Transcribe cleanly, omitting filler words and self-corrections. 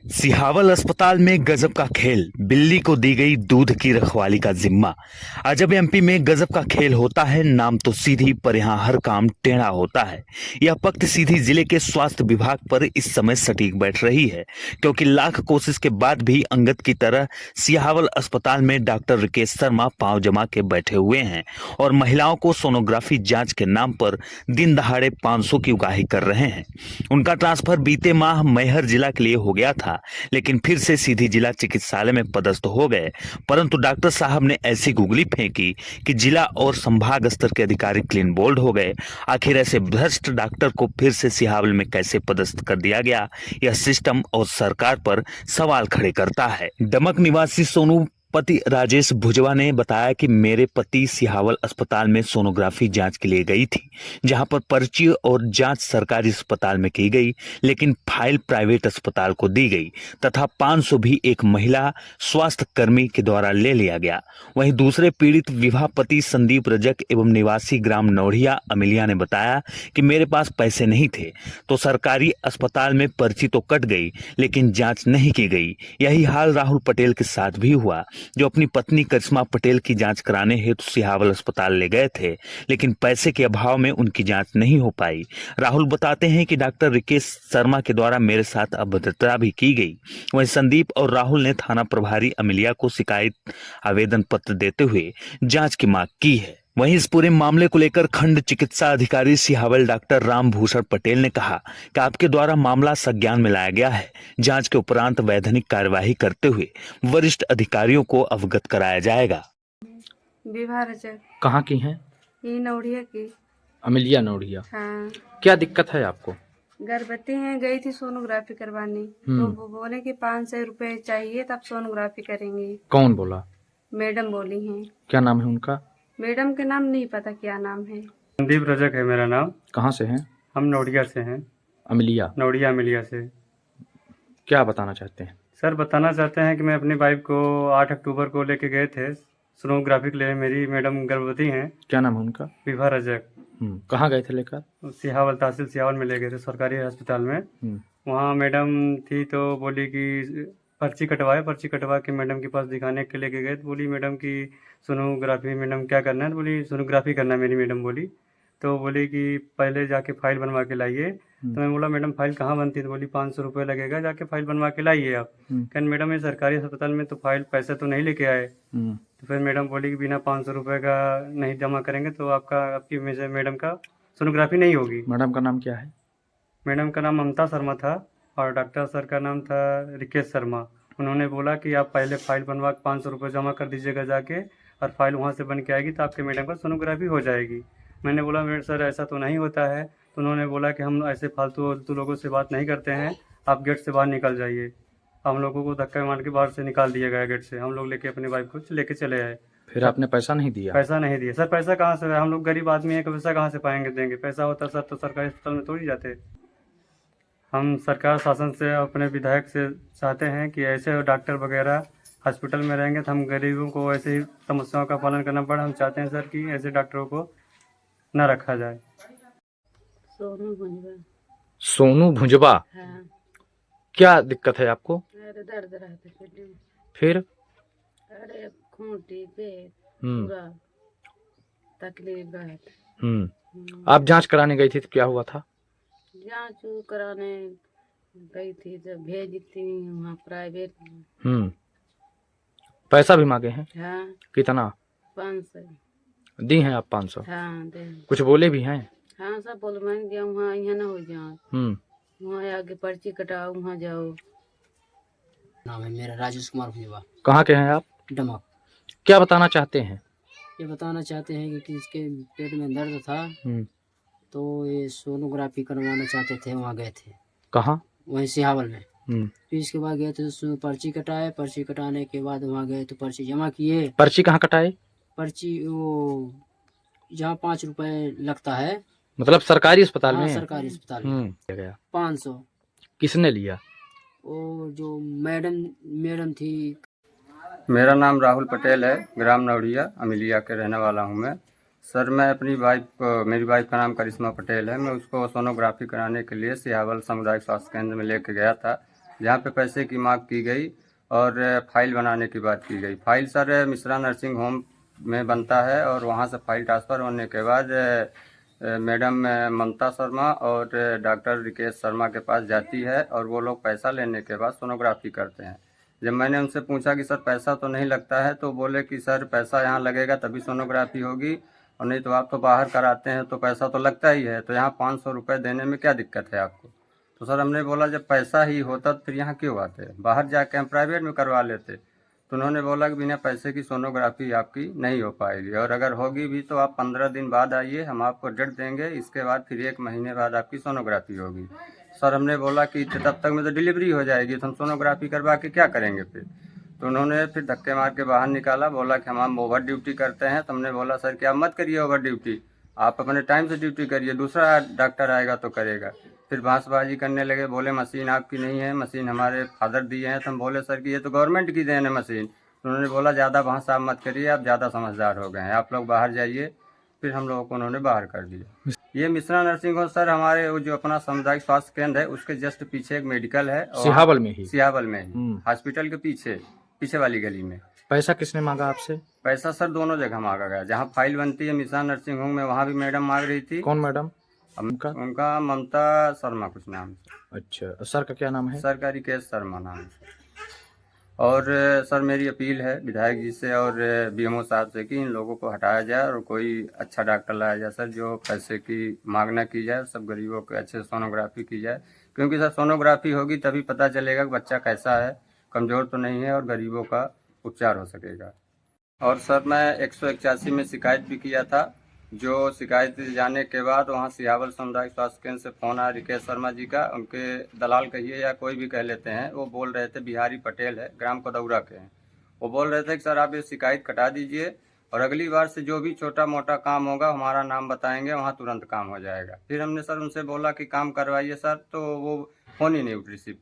सिहावल अस्पताल में गजब का खेल, बिल्ली को दी गई दूध की रखवाली का जिम्मा। अजब एमपी में गजब का खेल होता है, नाम तो सीधी पर यहाँ हर काम टेढ़ा होता है। यह पक्त सीधी जिले के स्वास्थ्य विभाग पर इस समय सटीक बैठ रही है, क्योंकि लाख कोशिश के बाद भी अंगद की तरह सिहावल अस्पताल में डॉक्टर रिकेश शर्मा पांव जमा के बैठे हुए हैं और महिलाओं को सोनोग्राफी जांच के नाम पर दिन दहाड़े 500 की उगाही कर रहे हैं। उनका ट्रांसफर बीते माह मैहर जिला के लिए हो गया था, लेकिन फिर से सीधी जिला चिकित्सालय में पदस्थ हो गए। परंतु डॉक्टर साहब ने ऐसी गुगली फेंकी कि जिला और संभाग स्तर के अधिकारी क्लीन बोल्ड हो गए। आखिर ऐसे भ्रष्ट डॉक्टर को फिर से सिहावल में कैसे पदस्थ कर दिया गया, यह सिस्टम और सरकार पर सवाल खड़े करता है। डमक निवासी सोनू पति राजेश भुजवा ने बताया कि मेरे पति सिहावल अस्पताल में सोनोग्राफी जांच के लिए गई थी, जहां पर पर्ची और जांच सरकारी अस्पताल में की गई, लेकिन फाइल प्राइवेट अस्पताल को दी गई तथा 500 भी एक महिला स्वास्थ्य कर्मी के द्वारा ले लिया गया। वहीं दूसरे पीड़ित विवाह पति संदीप रजक एवं निवासी ग्राम नौढ़िया अमिलिया ने बताया कि मेरे पास पैसे नहीं थे, तो सरकारी अस्पताल में पर्ची तो कट गई, लेकिन जांच नहीं की गई। यही हाल राहुल पटेल के साथ भी हुआ, जो अपनी पत्नी करिश्मा पटेल की जांच कराने हेतु सिहावल अस्पताल ले गए थे, लेकिन पैसे के अभाव में उनकी जांच नहीं हो पाई। राहुल बताते हैं कि डॉक्टर रिकेश शर्मा के द्वारा मेरे साथ अभद्रता भी की गई। वहीं संदीप और राहुल ने थाना प्रभारी अमिलिया को शिकायत आवेदन पत्र देते हुए जांच की मांग की है। वहीं इस पूरे मामले को लेकर खंड चिकित्सा अधिकारी सिहावल डॉक्टर रामभूषण पटेल ने कहा कि आपके द्वारा मामला संज्ञान में लाया गया है। जांच के उपरांत वैधानिक कार्यवाही करते हुए वरिष्ठ अधिकारियों को अवगत कराया जाएगा। विवाह रजक। कहाँ की हैं? ये नौड़िया की। अमिलिया नौड़िया। हाँ, क्या दिक्कत है आपको? गर्भवती हैं, गई थी सोनोग्राफी करवाने, तो वो बोले कि 500 रुपए चाहिए तब सोनोग्राफी करेंगे। कौन बोला? मैडम बोली हैं। क्या नाम है उनका? मैडम के नाम नहीं पता क्या नाम है। संदीप रजक है मेरा नाम। कहाँ से हैं? हम नौड़िया से हैं। अमिलिया। नौड़िया अमिलिया से। क्या बताना चाहते हैं? सर बताना चाहते हैं कि मैं अपनी वाइफ को 8 अक्टूबर को लेके गए थे सोनोग्राफी के लिए। मेरी मैडम गर्भवती हैं। क्या नाम है उनका? विवाह रजक। कहाँ गए थे लेकर? सिहावल तहसील सिहावल में ले गए थे सरकारी अस्पताल में। वहाँ मैडम थी तो बोली कि पर्ची कटवा के मैडम के पास दिखाने के लेके गए। तो बोली मैडम की सोनोग्राफी, मैडम क्या करना है? तो बोली सोनोग्राफी करना है मेरी मैडम बोली। तो बोली कि पहले जाके फाइल बनवा के लाइए। तो मैं बोला मैडम फाइल कहाँ बनती है? तो बोली 500 रुपये लगेगा, जाके फाइल बनवा के लाइए आप। कहन मैडम ये सरकारी अस्पताल में तो फाइल पैसे तो नहीं लेके आए। तो फिर मैडम बोली कि बिना 500 रुपये का नहीं जमा करेंगे तो आपकी मैडम का सोनोग्राफी नहीं होगी। मैडम का नाम क्या है? मैडम का नाम ममता शर्मा था और डॉक्टर सर का नाम था रिकेश शर्मा। उन्होंने बोला कि आप पहले फाइल बनवा के 500 रुपये जमा कर दीजिएगा जाके, और फाइल वहाँ से बन के आएगी तो आपके मैडम का सोनोग्राफी हो जाएगी। मैंने बोला मेरे सर ऐसा तो नहीं होता है। तो उन्होंने बोला कि हम ऐसे फालतू लोगों से बात नहीं करते हैं, आप गेट से बाहर निकल जाइए। हम लोगों को धक्का मार के बाहर से निकाल दिया गया गेट से। हम लोग लेके अपनी वाइफ को लेके चले आए। फिर आपने पैसा नहीं दिया? पैसा नहीं दिया सर। पैसा कहाँ से? हम लोग गरीब आदमी हैं, पैसा कहाँ से पाएंगे देंगे? पैसा होता सर तो सरकारी अस्पताल में थोड़ी जाते। हम सरकार शासन से अपने विधायक से चाहते हैं कि ऐसे डॉक्टर वगैरह हॉस्पिटल में रहेंगे तो हम गरीबों को ऐसे ही समस्याओं का पालन करना पड़ा। हम चाहते हैं सर कि ऐसे डॉक्टरों को न रखा जाए। सोनू भुजवा। सोनू भुजबा। हाँ। क्या दिक्कत है आपको? अरे दर्द रहता पेट में। फिर? अरे खूंटी पेट हम्म पूरा तकलीफ है। आप जांच कराने गई थी तो क्या हुआ था? जांच कराने गई थी जब भेज थी वहाँ प्राइवेट में। पैसा भी मांगे हैं? हाँ। कितना? 500 दी हैं आप? 500? हाँ दे। कुछ बोले भी हैं? हाँ सब बोल मैं गया वहाँ, यहाँ ना हो जाओ, वहाँ आगे पर्ची कटाओ, वहाँ जाओ। नाम है मेरा राजेश कुमार भुजवा। कहाँ के हैं आप? डमक। क्या बताना चाहते हैं? ये बताना चाहते हैं कि इसके पेट में दर्द था तो ये सोनोग्राफी करवाना चाहते थे। वहाँ गए थे। कहाँ? वहीं सिहावल में। फिर इसके बाद गए थे पर्ची कटाए। पर्ची कटाने के बाद वहाँ गए तो पर्ची जमा किए। पर्ची कहाँ कटाए? पर्ची वो जहाँ 5 रुपए लगता है, मतलब सरकारी अस्पताल में? सरकारी अस्पताल में। गया 500। किसने लिया? वो जो मैडम थी। मेरा नाम राहुल पटेल है, ग्राम नौड़िया अमिलिया के रहने वाला हूँ मैं। सर मैं अपनी वाइफ को, मेरी वाइफ का नाम करिश्मा पटेल है, मैं उसको सोनोग्राफी कराने के लिए सिहावल सामुदायिक स्वास्थ्य केंद्र में लेके गया था। जहाँ पे पैसे की मांग की गई और फाइल बनाने की बात की गई। File sir Mishra nursing home में बनता है और वहाँ से फाइल ट्रांसफ़र होने के बाद मैडम ममता शर्मा और डॉक्टर रिकेश शर्मा के पास जाती है और वो लोग पैसा लेने के बाद सोनोग्राफी करते हैं। जब मैंने उनसे पूछा कि सर पैसा तो नहीं लगता है, तो बोले कि सर पैसा यहाँ लगेगा तभी सोनोग्राफी होगी, और नहीं तो आप तो बाहर कराते हैं तो पैसा तो लगता ही है, तो यहाँ 500 रुपये देने में क्या दिक्कत है आपको। तो सर हमने बोला जब पैसा ही होता तो फिर यहाँ क्यों आते, बाहर जाके हम प्राइवेट में करवा लेते। तो उन्होंने बोला कि बिना पैसे की सोनोग्राफी आपकी नहीं हो पाएगी, और अगर होगी भी तो आप 15 दिन बाद आइए, हम आपको डेट देंगे, इसके बाद फिर 1 महीने बाद आपकी सोनोग्राफी होगी। सर हमने बोला कि तब तक में तो डिलीवरी हो जाएगी, तो हम सोनोग्राफी करवा के क्या करेंगे फिर। तो उन्होंने फिर धक्के मार के बाहर निकाला, बोला कि हम ओवर ड्यूटी करते हैं। तो हमने बोला सर कि आप मत करिए ओवर ड्यूटी, आप अपने टाइम से ड्यूटी करिए, दूसरा डॉक्टर आएगा तो करेगा। फिर बांसबाजी करने लगे, बोले मशीन आपकी नहीं है, मशीन हमारे फादर दिए हैं। तो हम बोले सर कि ये तो गवर्नमेंट की देन है मशीन। तो उन्होंने बोला ज़्यादा भाषा आप मत करिए, आप ज़्यादा समझदार हो गए हैं, आप लोग बाहर जाइए। फिर हम लोगों को उन्होंने बाहर कर दिया। ये मिश्रा नर्सिंग होम सर हमारे वो जो अपना सामुदायिक स्वास्थ्य केंद्र है उसके जस्ट पीछे एक मेडिकल है, और सिहावल में ही। सियावल में ही हॉस्पिटल के पीछे वाली गली में। पैसा किसने मांगा आपसे? पैसा सर दोनों जगह मांगा गया, जहाँ फाइल बनती है मिश्रा नर्सिंग होम में वहाँ भी मैडम मांग रही थी। कौन मैडम? उनका ममता शर्मा कुछ नाम है। अच्छा, सर का क्या नाम है? सर का रिकेश शर्मा नाम है। और सर मेरी अपील है विधायक जी से और बीएमओ साहब से कि इन लोगों को हटाया जाए और कोई अच्छा डॉक्टर लाया जाए सर, जो पैसे की मांग न की जाए, सब गरीबों को अच्छे से सोनोग्राफी की जाए। क्योंकि सर सोनोग्राफी होगी तभी पता चलेगा कि बच्चा कैसा है, कमज़ोर तो नहीं है, और गरीबों का उपचार हो सकेगा। और सर मैं 181 में शिकायत भी किया था, जो शिकायत जाने के बाद वहाँ सिहावल सामुदायिक स्वास्थ्य केंद्र से फ़ोन आया रिकेश शर्मा जी का, उनके दलाल कहिए या कोई भी कह लेते हैं, वो बोल रहे थे, बिहारी पटेल है, ग्राम कदौरा के हैं। वो बोल रहे थे कि सर आप ये शिकायत कटा दीजिए और अगली बार से जो भी छोटा मोटा काम होगा हमारा नाम बताएंगे, वहाँ तुरंत काम हो जाएगा। फिर हमने सर उनसे बोला कि काम करवाइए सर, तो वो फ़ोन ही नहीं रिसीव कर